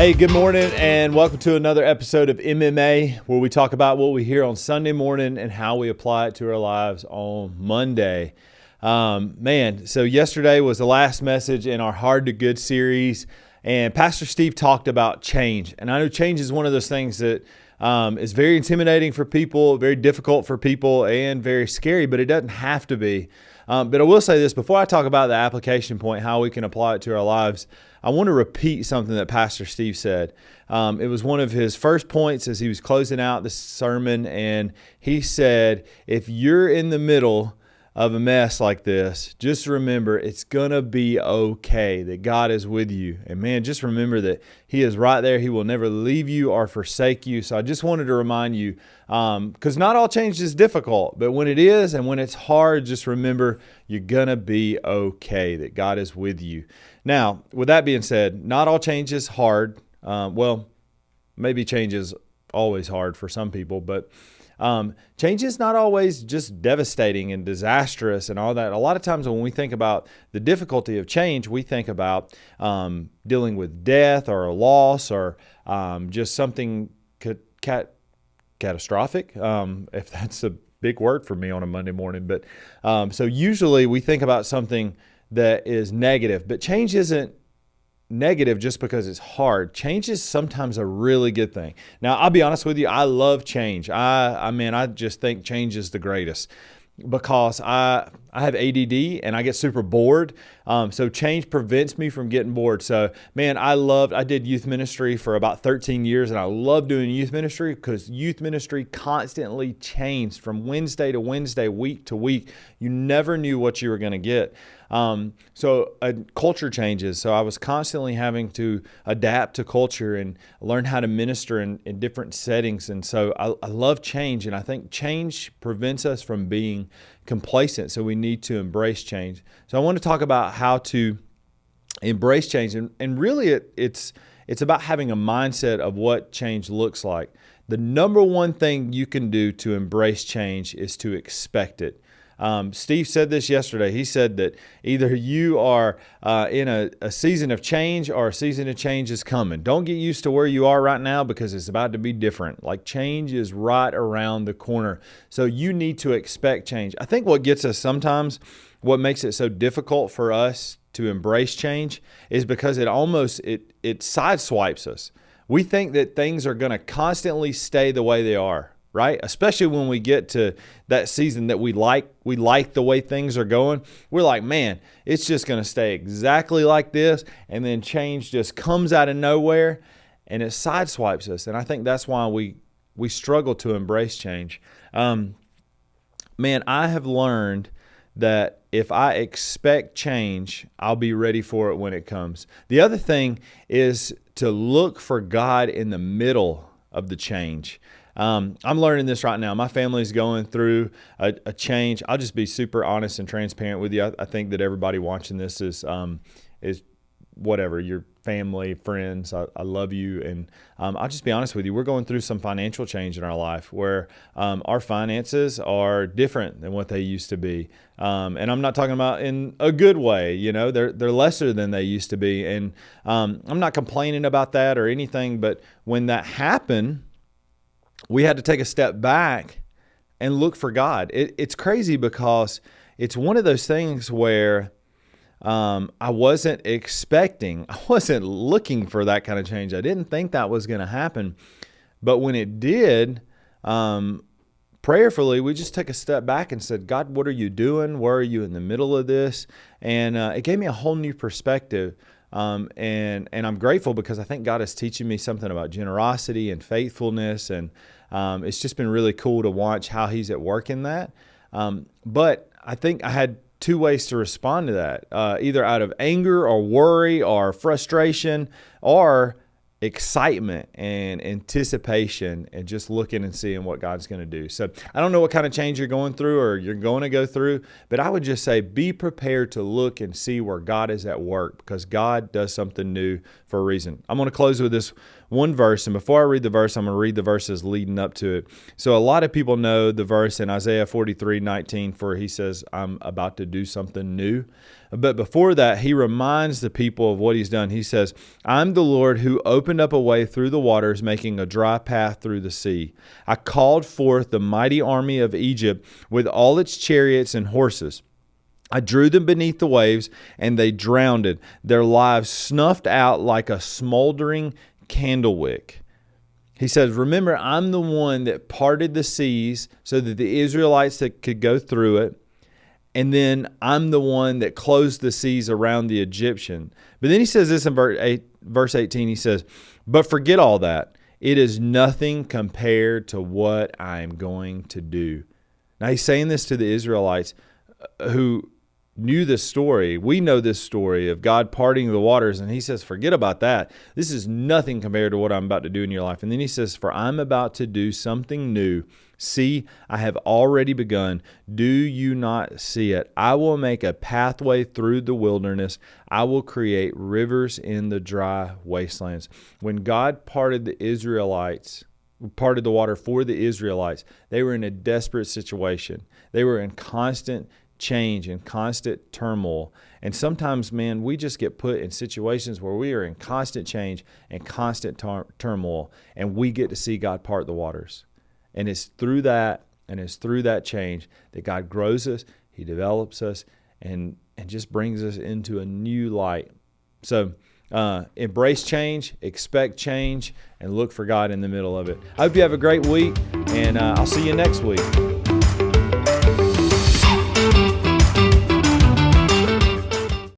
Hey, good morning and welcome to another episode of MMA, where we talk about what we hear on Sunday morning and how we apply it to our lives on Monday. So yesterday was the last message in our Hard to Good series, and Pastor Steve talked about change. And I know change is one of those things that is very intimidating for people, very difficult for people, and very scary, but it doesn't have to be. But I will say this, before I talk about the application point, how we can apply it to our lives, I want to repeat something that Pastor Steve said. It was one of his first points as he was closing out the sermon, and he said, if you're in the middle of a mess like this, just remember it's going to be okay, that God is with you. And man, just remember that He is right there. He will never leave you or forsake you. So I just wanted to remind you, because not all change is difficult, but when it is and when it's hard, just remember you're going to be okay, that God is with you. Now, with that being said, not all change is hard. Maybe change is always hard for some people, but change is not always just devastating and disastrous and all that. A lot of times when we think about the difficulty of change, we think about dealing with death or a loss or just something catastrophic, if that's a big word for me on a Monday morning. But so usually we think about something that is negative, but change isn't negative just because it's hard. Change is sometimes a really good thing. Now, I'll be honest with you, I love change. I just think change is the greatest because I have ADD and I get super bored. So change prevents me from getting bored. So, man, I did youth ministry for about 13 years and I love doing youth ministry because youth ministry constantly changed from Wednesday to Wednesday, week to week. You never knew what you were going to get. So culture changes. So I was constantly having to adapt to culture and learn how to minister in different settings. And so I love change. And I think change prevents us from being complacent. So we need to embrace change. So I want to talk about how to embrace change. And really it's about having a mindset of what change looks like. The number one thing you can do to embrace change is to expect it. Steve said this yesterday. He said that either you are in a season of change or a season of change is coming. Don't get used to where you are right now because it's about to be different. Like change is right around the corner. So you need to expect change. I think what gets us sometimes, what makes it so difficult for us to embrace change is because it sideswipes us. We think that things are going to constantly stay the way they are. Right? Especially when we get to that season that we like the way things are going. We're like, man, it's just going to stay exactly like this. And then change just comes out of nowhere and it sideswipes us. And I think that's why we struggle to embrace change. I have learned that if I expect change, I'll be ready for it when it comes. The other thing is to look for God in the middle of the change. I'm learning this right now. My family's going through a change. I'll just be super honest and transparent with you. I think that everybody watching this is whatever, your family, friends. I love you. And I'll just be honest with you. We're going through some financial change in our life where our finances are different than what they used to be. And I'm not talking about in a good way. You know, they're lesser than they used to be. And I'm not complaining about that or anything. But when that happened, we had to take a step back and look for God. It's crazy because it's one of those things where I wasn't looking for that kind of change. I didn't think that was going to happen. But when it did, prayerfully, we just took a step back and said, God, what are you doing? Where are you in the middle of this? And it gave me a whole new perspective. And I'm grateful because I think God is teaching me something about generosity and faithfulness. And it's just been really cool to watch how He's at work in that. But I think I had two ways to respond to that, either out of anger or worry or frustration or excitement and anticipation and just looking and seeing what God's going to do. So I don't know what kind of change you're going through or you're going to go through, but I would just say be prepared to look and see where God is at work because God does something new for a reason. I'm going to close with this one verse. And before I read the verse, I'm going to read the verses leading up to it. So a lot of people know the verse in Isaiah 43:19, for he says, I'm about to do something new. But before that, he reminds the people of what he's done. He says, I'm the Lord who opened up a way through the waters, making a dry path through the sea. I called forth the mighty army of Egypt with all its chariots and horses. I drew them beneath the waves, and they drowned. Their lives snuffed out like a smoldering candle wick. He says, remember, I'm the one that parted the seas so that the Israelites could go through it. And then I'm the one that closed the seas around the Egyptian. But then he says this in verse 18. He says, but forget all that. It is nothing compared to what I am going to do. Now he's saying this to the Israelites who knew this story. We know this story of God parting the waters. And he says, forget about that. This is nothing compared to what I'm about to do in your life. And then he says, for I'm about to do something new. See, I have already begun. Do you not see it? I will make a pathway through the wilderness. I will create rivers in the dry wastelands. When God parted the water for the Israelites, they were in a desperate situation. They were in constant change and constant turmoil. And sometimes, man, we just get put in situations where we are in constant change and constant turmoil, and we get to see God part the waters. And it's through that change that God grows us, he develops us, and just brings us into a new light. So embrace change, expect change, and look for God in the middle of it. I hope you have a great week, and I'll see you next week.